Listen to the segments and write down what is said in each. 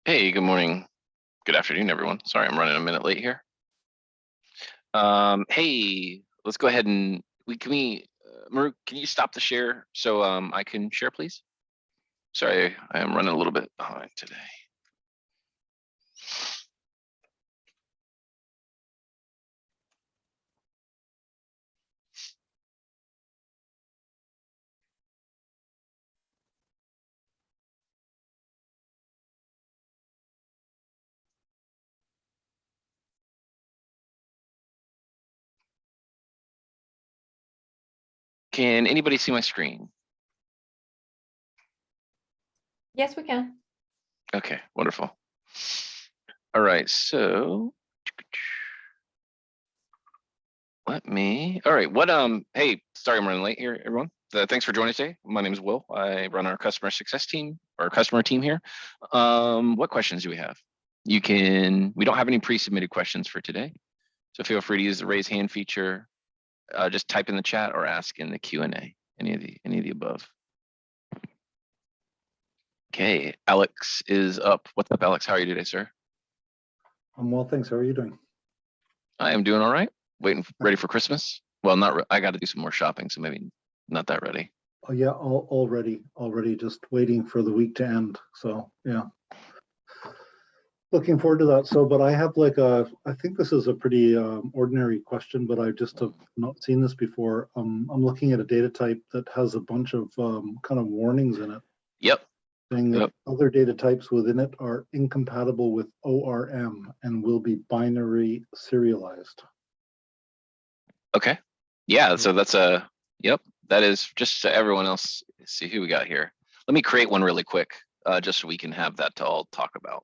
Hey, good morning. Good afternoon, everyone. Sorry, I'm running a minute late here. Hey, let's go ahead and Maru, can you stop the share so I can share, please? Sorry, I am running a little bit behind today. Can anybody see my screen? Yes, we can. Okay, wonderful. All right, so all right, hey, sorry I'm running late here, everyone. Thanks for joining us today. My name is Will. I run our customer success team, our customer team here. What questions do we have? We don't have any pre-submitted questions for today. So feel free to use the raise hand feature, just type in the chat or ask in the Q&A, any of the above. Okay, Alex is up. What's up, Alex? How are you today, sir? I'm well, thanks. How are you doing? I am doing all right. Ready for Christmas? Well, I got to do some more shopping, so maybe not that ready. Oh yeah, already just waiting for the week to end. So yeah, looking forward to that. So, but I have I think this is a pretty ordinary question, but I just have not seen this before. I'm looking at a data type that has a bunch of kind of warnings in it. Yep. Saying that other data types within it are incompatible with ORM and will be binary serialized. Okay. Yeah, so that's yep, that is just so everyone else. Let's see who we got here. Let me create one really quick, just so we can have that to all talk about.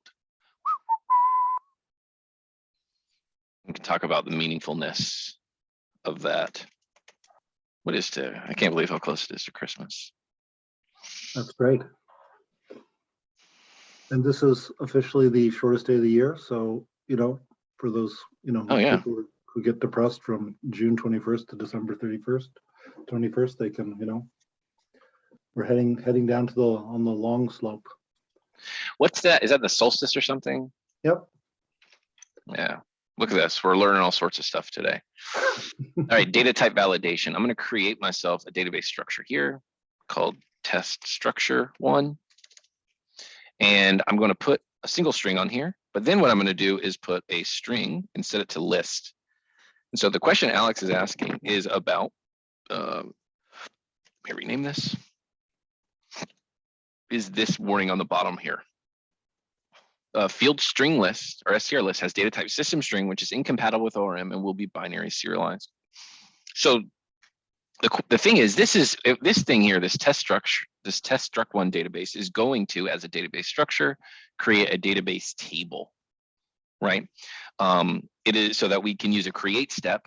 We can talk about the meaningfulness of that. I can't believe how close it is to Christmas. That's great. And this is officially the shortest day of the year. So, for those, people who get depressed from June 21st to December 21st, they can, we're heading down to on the long slope. What's that? Is that the solstice or something? Yep. Yeah. Look at this. We're learning all sorts of stuff today. All right, data type validation. I'm going to create myself a database structure here called test structure 1. And I'm going to put a single string on here. But then what I'm going to do is put a string and set it to list. And so the question Alex is asking is about, let me rename this. Is this warning on the bottom here? Field string list or str list has data type system string, which is incompatible with ORM and will be binary serialized. So the thing is, this thing here, this test struct1 database is going to, as a database structure, create a database table, right? It is so that we can use a create step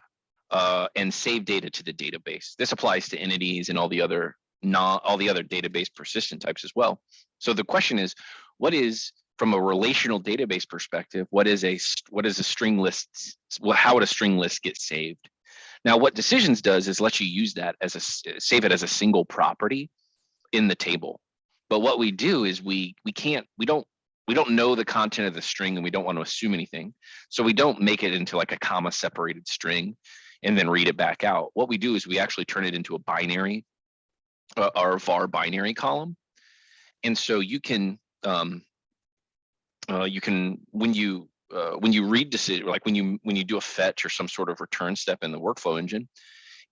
and save data to the database. This applies to entities and all the other database persistent types as well. So the question is, what is, from a relational database perspective, what is a string list? How would a string list get saved? Now, what decisions does is let you use that save it as a single property in the table. But what we do is we don't know the content of the string and we don't want to assume anything. So we don't make it into like a comma separated string and then read it back out. What we do is we actually turn it into a binary, our var binary column. And so you can when you read decision, like when you do a fetch or some sort of return step in the workflow engine,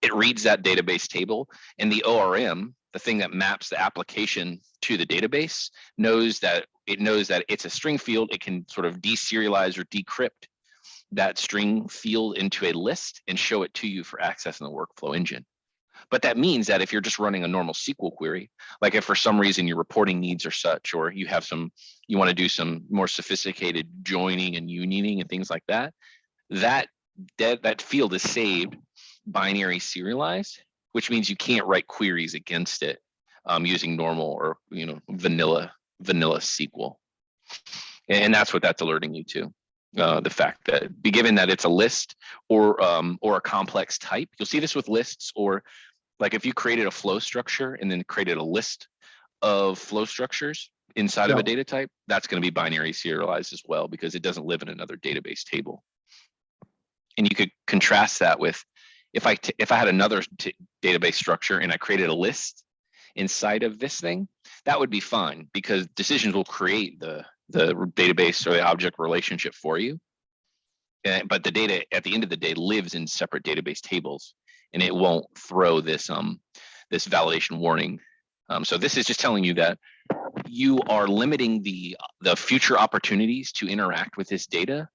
it reads that database table, and the ORM, the thing that maps the application to the database, knows that it's a string field. It can sort of deserialize or decrypt that string field into a list and show it to you for access in the workflow engine. But that means that if you're just running a normal SQL query, like if for some reason your reporting needs are such, or you want to do some more sophisticated joining and unioning and things like that, that field is saved binary serialized, which means you can't write queries against it using normal or vanilla SQL. And that's what that's alerting you to. The fact that, given that it's a list or a complex type, you'll see this with lists, or like if you created a flow structure and then created a list of flow structures, inside of a Yeah. data type, that's going to be binary serialized as well because it doesn't live in another database table. And you could contrast that with if I had another database structure and I created a list inside of this thing, that would be fine because decisions will create the database or the object relationship for you. But the data at the end of the day lives in separate database tables, and it won't throw this this validation warning. So this is just telling you that you are limiting the future opportunities to interact with this data.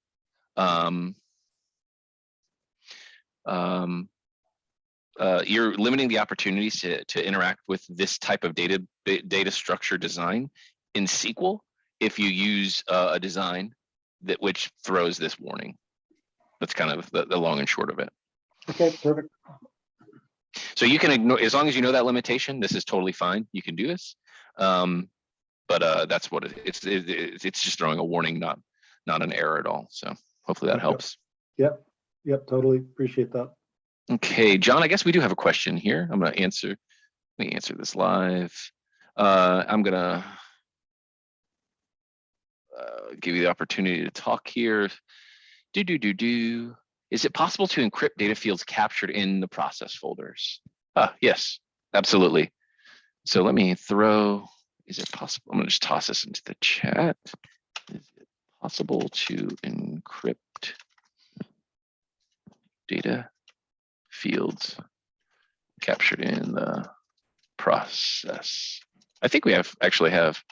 You're limiting the opportunities to interact with this type of data structure design in SQL if you use a design which throws this warning. That's kind of the long and short of it. Okay, perfect. So you can ignore, as long as you know that limitation, this is totally fine. You can do this. But that's what it's just throwing a warning, not an error at all. So hopefully that helps. Yep, totally appreciate that. Okay, John, I guess we do have a question here. I'm going to answer. Let me answer this live. I'm going to give you the opportunity to talk here. Is it possible to encrypt data fields captured in the process folders? Yes, absolutely. So let me throw, is it possible? I'm going to just toss this into the chat. Is it possible to encrypt data fields captured in the process? I think we actually have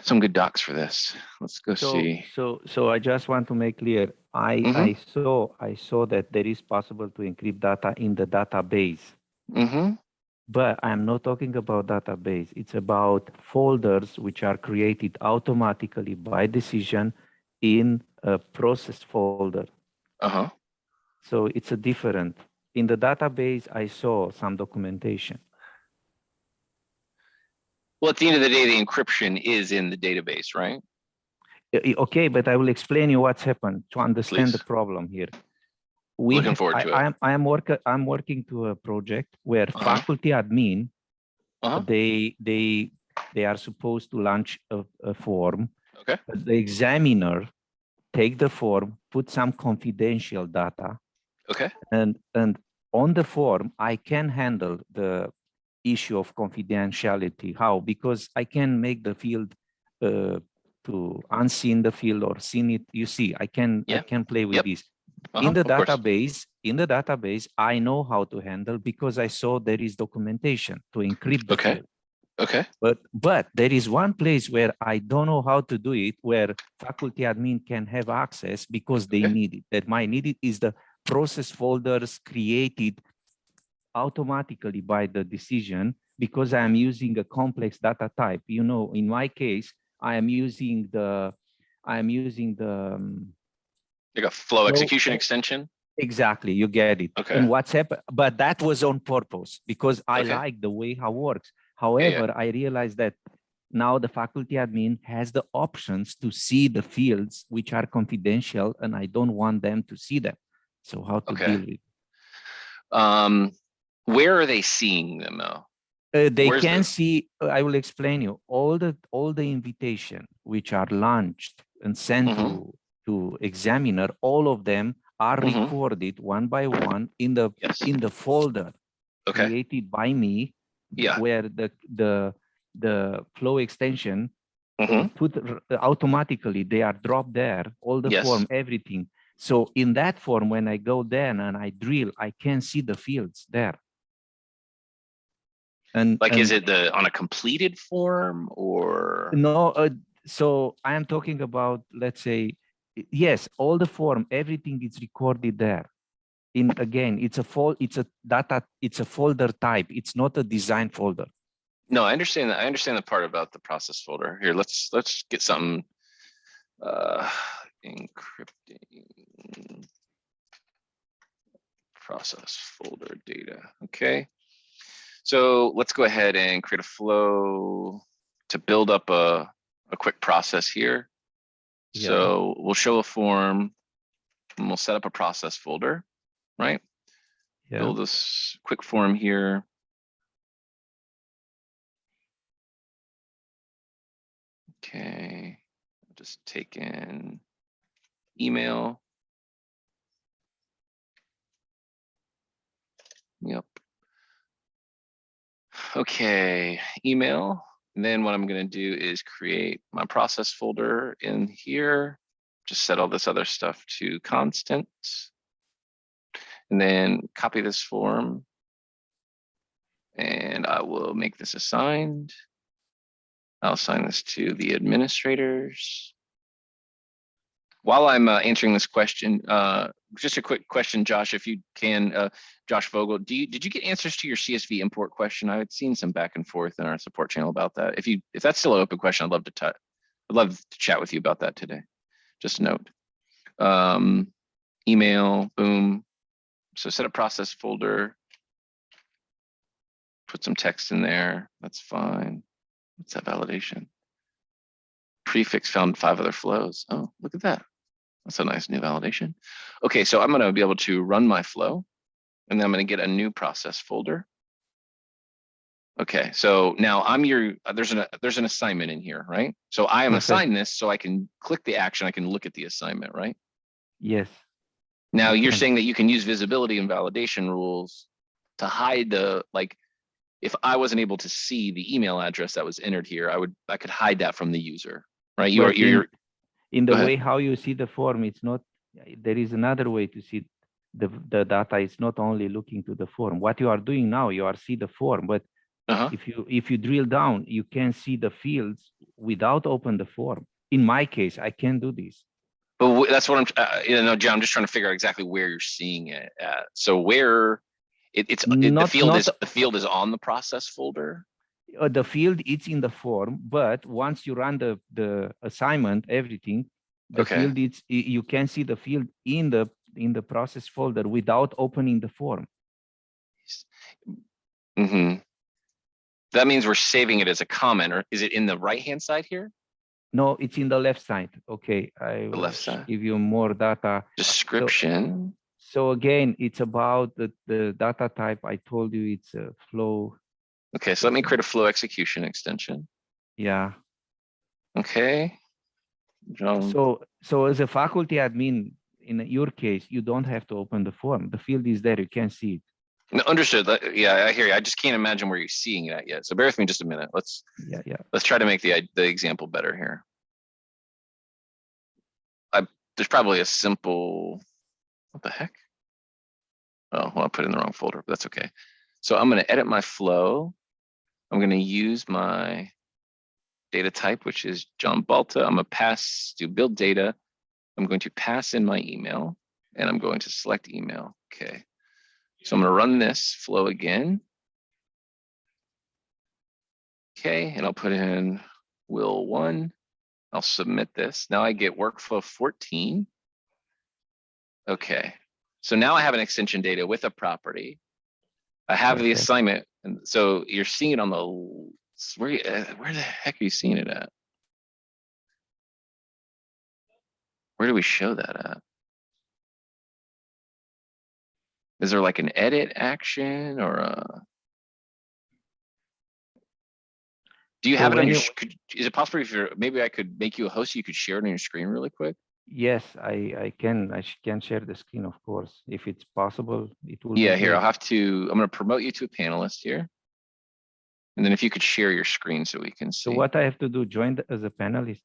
some good docs for this. Let's go see. So I just want to make clear. I saw that there is possible to encrypt data in the database. But I'm not talking about database. It's about folders which are created automatically by decision in a process folder. So it's a different. In the database, I saw some documentation. Well, at the end of the day, the encryption is in the database, right? Okay, but I will explain you what's happened to understand the problem here. Looking forward to it. I'm working to a project where faculty admin, they are supposed to launch a form. Okay. But the examiner take the form, put some confidential data. Okay. And on the form, I can handle the issue of confidentiality. How? Because I can make the field to unseen the field or seen it. You see, I can play with this. In the database, I know how to handle because I saw there is documentation to encrypt the field. Okay. But there is one place where I don't know how to do it, where faculty admin can have access because they need it. That my need it is the process folders created automatically by the decision because I am using a complex data type. You know, in my case, I am using the like a flow execution extension. Exactly, you get it. Okay. And what's happened, but that was on purpose because I like the way how it works. However, I realized that now the faculty admin has the options to see the fields which are confidential, and I don't want them to see them. So how to deal with it? Where are they seeing them though? They can see. I will explain you all the invitation which are launched and sent to examiner. All of them are recorded one by one in the folder created by me. Where the flow extension put automatically, they are dropped there, all the form, everything. So in that form, when I go there and I drill, I can see the fields there. And is it on a completed form or no? So I am talking about, let's say, yes, all the form, everything is recorded there. It's a folder type. It's not a design folder. No, I understand that. I understand the part about the process folder. Here, let's get something. Encrypting process folder data. Okay. So let's go ahead and create a flow to build up a quick process here. So we'll show a form and we'll set up a process folder, right? Build this quick form here. Okay, I'll just take in email. Yep. Okay, email. And then what I'm gonna do is create my process folder in here. Just set all this other stuff to constant. And then copy this form. And I will make this assigned. I'll assign this to the administrators. While I'm answering this question, just a quick question, Josh, if you can, Josh Vogel, did you get answers to your CSV import question? I had seen some back and forth in our support channel about that. If that's still an open question, I'd love to chat with you about that today. Just a note. Email, boom. So set a process folder. Put some text in there. That's fine. What's that validation? Prefix found 5 other flows. Oh, look at that. That's a nice new validation. Okay, so I'm going to be able to run my flow, and then I'm going to get a new process folder. Okay, so now there's an assignment in here, right? So I am assigned this, so I can click the action. I can look at the assignment, right? Yes. Now you're saying that you can use visibility and validation rules to hide the, like, if I wasn't able to see the email address that was entered here, I could hide that from the user, right? You're in the way how you see the form, it's not, there is another way to see the data. It's not only looking to the form. What you are doing now, you are see the form, but if you drill down, you can see the fields without open the form. In my case, I can do this. But that's what I'm, John, I'm just trying to figure out exactly where you're seeing it at. So where the field is on the process folder. The field it's in the form, but once you run the assignment, everything, the field you can see the field in the process folder without opening the form. That means we're saving it as a comment, or is it in the right-hand side here? No, it's in the left side. Okay, I will left side. Give you more data. Description. So again, it's about the data type. I told you it's a flow. Okay, so let me create a flow execution extension. Yeah. Okay. So as a faculty admin, in your case, you don't have to open the form. The field is there. You can see it. No, understood. Yeah, I hear you. I just can't imagine where you're seeing it at yet. So bear with me just a minute. Let's try to make the example better here. There's probably a simple, what the heck? Oh, well, I put it in the wrong folder, but that's okay. So I'm going to edit my flow. I'm going to use my data type, which is John Balta. I'm going to do build data. I'm going to pass in my email, and I'm going to select email. Okay. So I'm going to run this flow again. Okay, and I'll put in Will 1. I'll submit this. Now I get workflow 14. Okay, so now I have an extension data with a property. I have the assignment, and so you're seeing it on the, where the heck are you seeing it at? Where do we show that at? Is there like an edit action or a? Do you have it on your, is it possible if maybe I could make you a host, you could share it on your screen really quick? Yes, I can share the screen, of course, if it's possible. It will. Yeah, here, I'm going to promote you to a panelist here. And then if you could share your screen so we can see. So what I have to do, join as a panelist?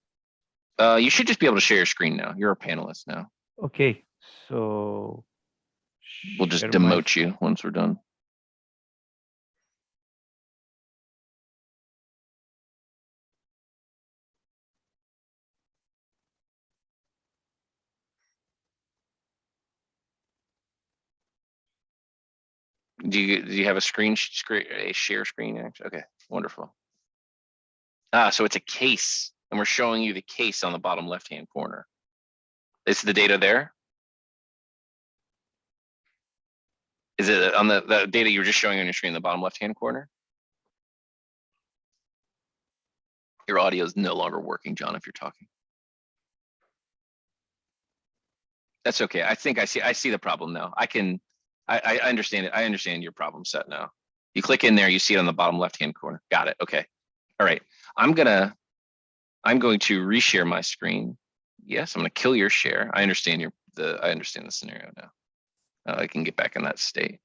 You should just be able to share your screen now. You're a panelist now. Okay, so. We'll just demote you once we're done. Do you have a share screen? Okay, wonderful. So it's a case, and we're showing you the case on the bottom left-hand corner. Is the data there? Is it on the data you were just showing on your screen in the bottom left-hand corner? Your audio is no longer working, John, if you're talking. That's okay. I think I see the problem now. I understand it. I understand your problem set now. You click in there, you see it on the bottom left-hand corner. Got it. Okay. All right. I'm gonna I'm going to reshare my screen. Yes, I'm going to kill your share. I understand I understand the scenario now. I can get back in that state.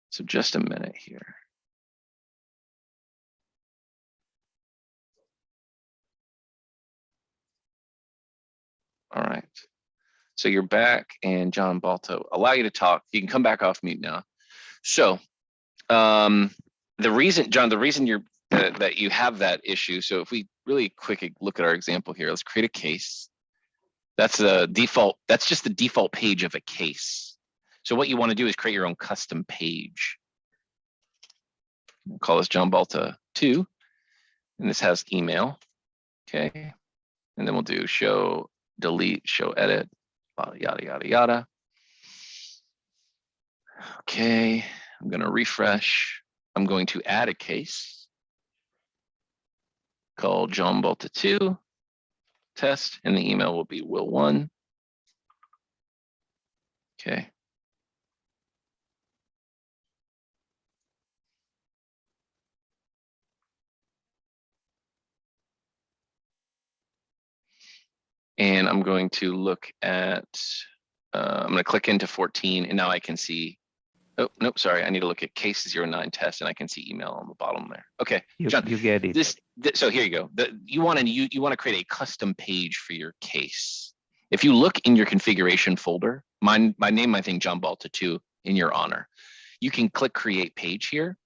So just a minute here. All right. So you're back, and John Balto, allow you to talk. You can come back off mute now. So the reason, John, the reason you're that you have that issue. So if we really quick look at our example here, let's create a case. That's the default. That's just the default page of a case. So what you want to do is create your own custom page. We'll call this John Balta 2, and this has email. Okay, and then we'll do show, delete, show, edit, yada yada yada. Okay, I'm going to refresh. I'm going to add a case called John Balta 2 test, and the email will be will1. Okay. And I'm going to look at, I'm going to click into 14, and now I can see, oh, nope, sorry. I need to look at case 09 test, and I can see email on the bottom there. Okay, John, You get it. So here you go. You want to create a custom page for your case. If you look in your configuration folder, my name, I think John Balta 2 in your honor, you can click create page here,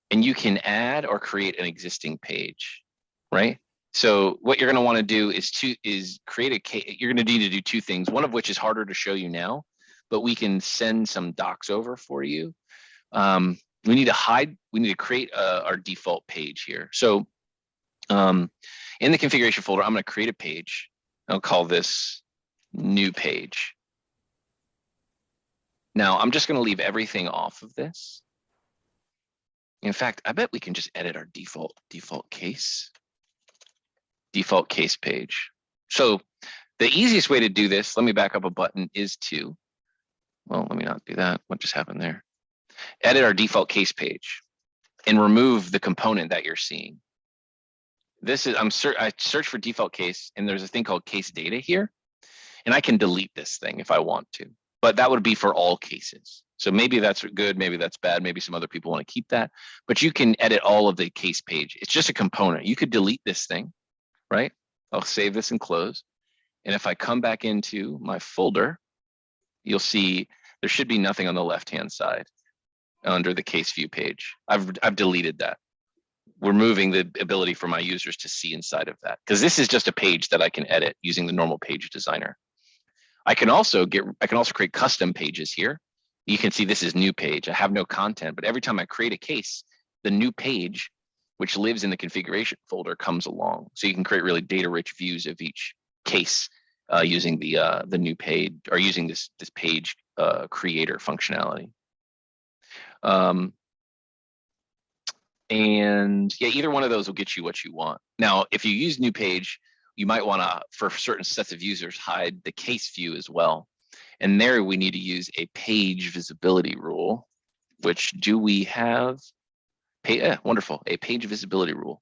and you can add or create an existing page, right? So what you're going to want to do is create a case. You're going to need to do two things, one of which is harder to show you now, but we can send some docs over for you. We need to create our default page here. So in the configuration folder, I'm going to create a page. I'll call this new page. Now I'm just going to leave everything off of this. In fact, I bet we can just edit our default case page. So the easiest way to do this, let me back up a button, is to, well, let me not do that. What just happened there? Edit our default case page and remove the component that you're seeing. This is, I search for default case, and there's a thing called case data here, and I can delete this thing if I want to, but that would be for all cases. So maybe that's good, maybe that's bad, maybe some other people want to keep that, but you can edit all of the case page. It's just a component. You could delete this thing, right? I'll save this and close. And if I come back into my folder, you'll see there should be nothing on the left-hand side under the case view page. I've deleted that, removing the ability for my users to see inside of that, because this is just a page that I can edit using the normal page designer. I can also create custom pages here. You can see this is new page. I have no content, but every time I create a case, the new page, which lives in the configuration folder, comes along. So you can create really data-rich views of each case using the new page, or using this page creator functionality. And yeah, either one of those will get you what you want. Now, if you use new page, you might want to, for certain sets of users, hide the case view as well. And there we need to use a page visibility rule, which do we have? Wonderful, a page visibility rule.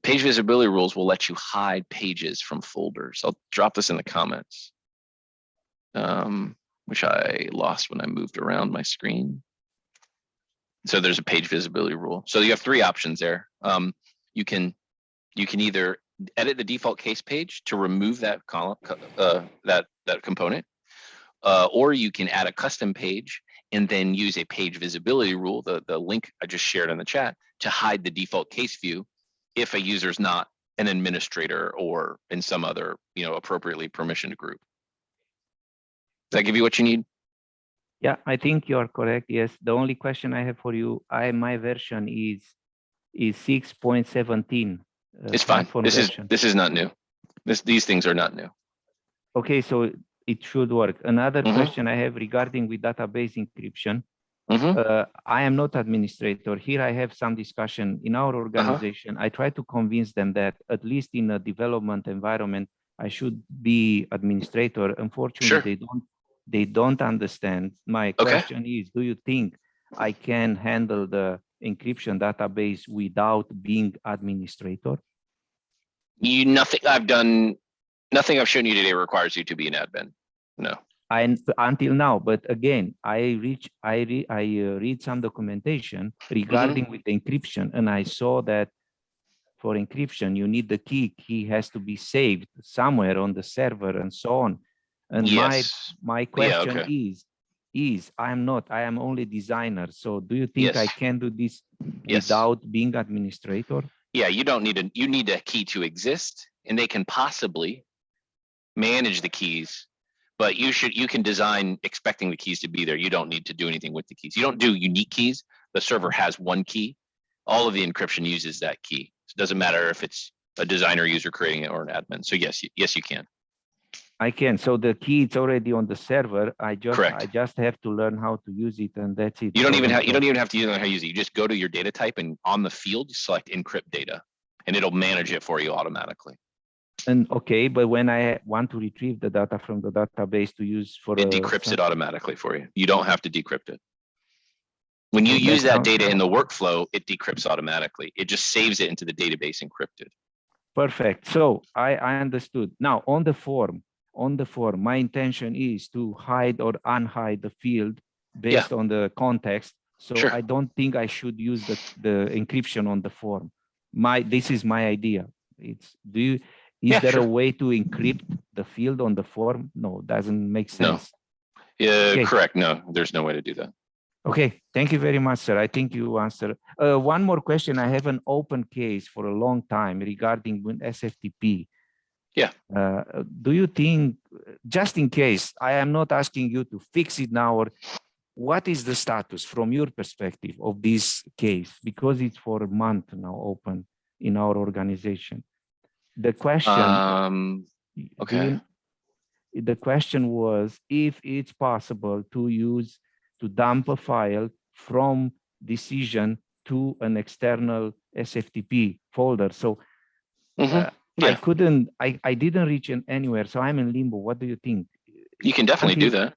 Page visibility rules will let you hide pages from folders. I'll drop this in the comments, which I lost when I moved around my screen. So there's a page visibility rule. So you have three options there. You can either edit the default case page to remove that column, that component, or you can add a custom page and then use a page visibility rule, the link I just shared in the chat, to hide the default case view if a user's not an administrator or in some other, appropriately permissioned group. Does that give you what you need? Yeah, I think you are correct. Yes. The only question I have for you, my version is 6.17. It's fine. This is not new. These things are not new. Okay, so it should work. Another question I have regarding with database encryption. I am not administrator. Here I have some discussion in our organization. I try to convince them that at least in a development environment, I should be administrator. Unfortunately, they don't understand. My question is, do you think I can handle the encryption database without being administrator? Nothing I've shown you today requires you to be an admin. No. Until now, but again, I read some documentation regarding with the encryption, and I saw that for encryption you need the key. Key has to be saved somewhere on the server and so on. And Yes. my question is I am only designer. So do you think I can do this without being administrator? Yeah, you don't need you need a key to exist, and they can possibly manage the keys. But you can design expecting the keys to be there. You don't need to do anything with the keys. You don't do unique keys. The server has one key. All of the encryption uses that key. So it doesn't matter if it's a designer user creating it or an admin. So yes, you can. I can. So the key is already on the server. I Correct. just have to learn how to use it, and that's it. You don't even have to learn how to use it. You just go to your data type, and on the field, you select encrypt data, and it'll manage it for you automatically. And okay, but when I want to retrieve the data from the database to use for it decrypts it automatically for you. You don't have to decrypt it. When you use that data in the workflow, it decrypts automatically. It just saves it into the database encrypted. Perfect. So I understood. Now on the form, my intention is to hide or unhide the field based on the context. So I don't think I should use the encryption on the form. This is my idea. Is there a way to encrypt the field on the form? No, doesn't make sense. No. Yeah, correct. No, there's no way to do that. Okay, thank you very much, sir. I think you answered. One more question. I have an open case for a long time regarding SFTP. Yeah. Do you think, just in case, I am not asking you to fix it now, or what is the status from your perspective of this case? Because it's for a month now open in our organization. The question, the question was if it's possible to dump a file from decision to an external SFTP folder. So I didn't reach anywhere. So I'm in limbo. What do you think? You can definitely do that.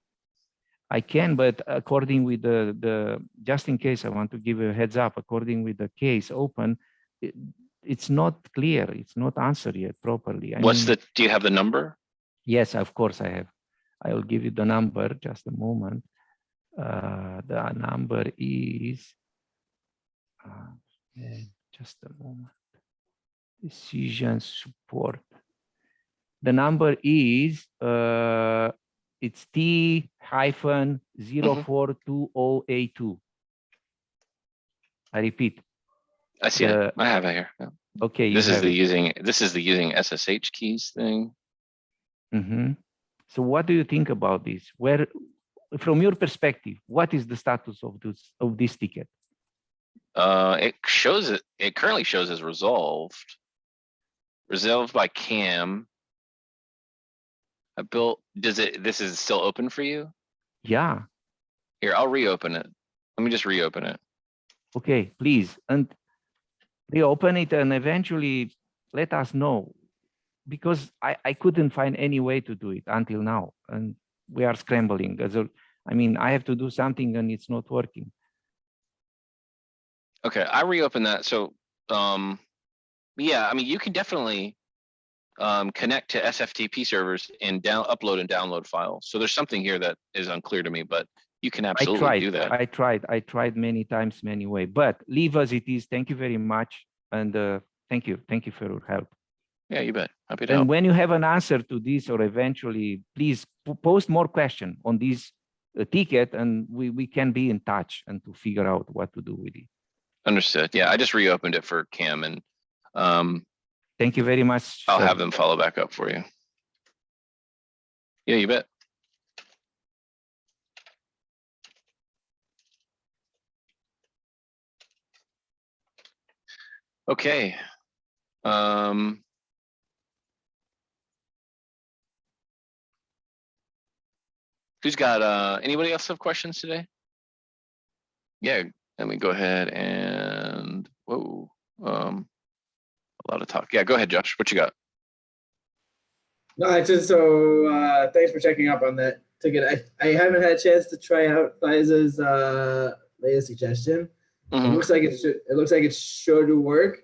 I can, but according with just in case, I want to give a heads up, according with the case open, it's not clear. It's not answered yet properly. Do you have the number? Yes, of course I have. I will give you the number, just a moment. The number is, just a moment, decision support. The number is, it's T-042082. I repeat. I see it. I have it here. Yeah. Okay. This is the using SSH keys thing. So what do you think about this? From your perspective, what is the status of this ticket? It currently shows as resolved by Cam. This is still open for you? Yeah. Here, I'll reopen it. Let me just reopen it. Okay, please. And reopen it and eventually let us know, because I couldn't find any way to do it until now. And we are scrambling. I mean, I have to do something and it's not working. Okay, I reopened that. So, yeah, I mean, you can definitely connect to SFTP servers and upload and download files. So there's something here that is unclear to me, but you can absolutely do that. I tried many times, many ways, but leave as it is. Thank you very much. And thank you for your help. Yeah, you bet. Happy to help. And when you have an answer to this, or eventually, please post more questions on this ticket, and we can be in touch and to figure out what to do with it. Understood. Yeah, I just reopened it for Cam, and thank you very much. I'll have them follow back up for you. Yeah, you bet. Okay. Who's got anybody else have questions today? Yeah, let me go ahead and a lot of talk. Yeah, go ahead, Josh. What you got? No, it's just thanks for checking up on that ticket. I haven't had a chance to try out Liza's latest suggestion. It looks like it should work.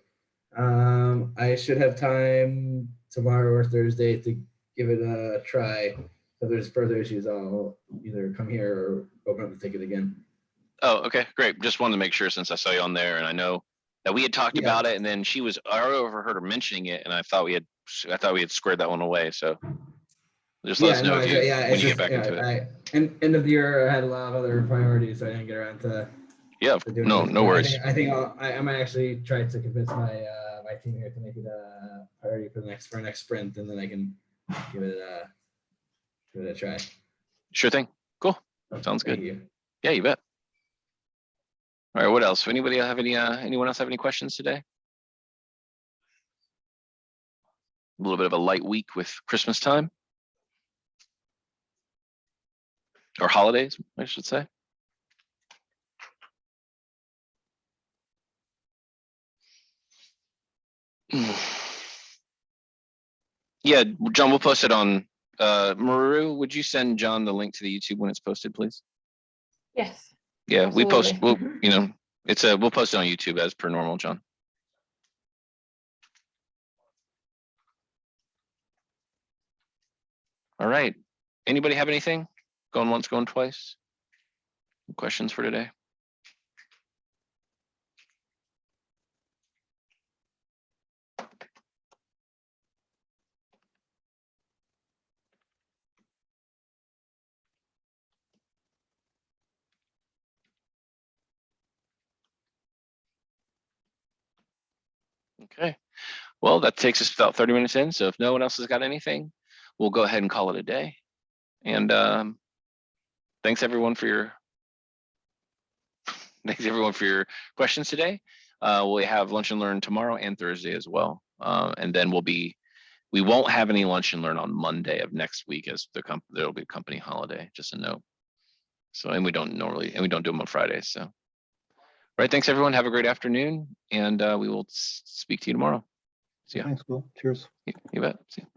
I should have time tomorrow or Thursday to give it a try. If there's further issues, I'll either come here or open up the ticket again. Oh, okay, great. Just wanted to make sure since I saw you on there and I know that we had talked Yeah. about it and then I overheard her mentioning it and I thought we had squared that one away. So just let us know if you, when you get back into it. End of the year, I had a lot of other priorities, so I didn't get around to. Yeah, doing no, it. no But worries. I think I might actually try to convince my my team here to make it a priority for our next sprint, and then I can give it a try. Sure thing. Cool. Sounds Thank good. you. Yeah, you bet. All right, what else? Anybody have anyone else have any questions today? A little bit of a light week with Christmas time. Or holidays, I should say. Yeah, John, we'll post it on Maru. Would you send John the link to the YouTube when it's posted, please? Yes. Yeah, we post, Absolutely. we'll post it on YouTube as per normal, John. All right. Anybody have anything? Going once, going twice? Questions for today? Okay. Well, that takes us about 30 minutes in. So if no one else has got anything, we'll go ahead and call it a day. And thanks everyone for your questions today. We'll have lunch and learn tomorrow and Thursday as well. And then we won't have any lunch and learn on Monday of next week as there'll be a company holiday, just a note. So, and we don't do them on Fridays. So, all right. Thanks everyone. Have a great afternoon and we will speak to you tomorrow. See ya. Thanks, Bill. Cheers. You bet. See ya.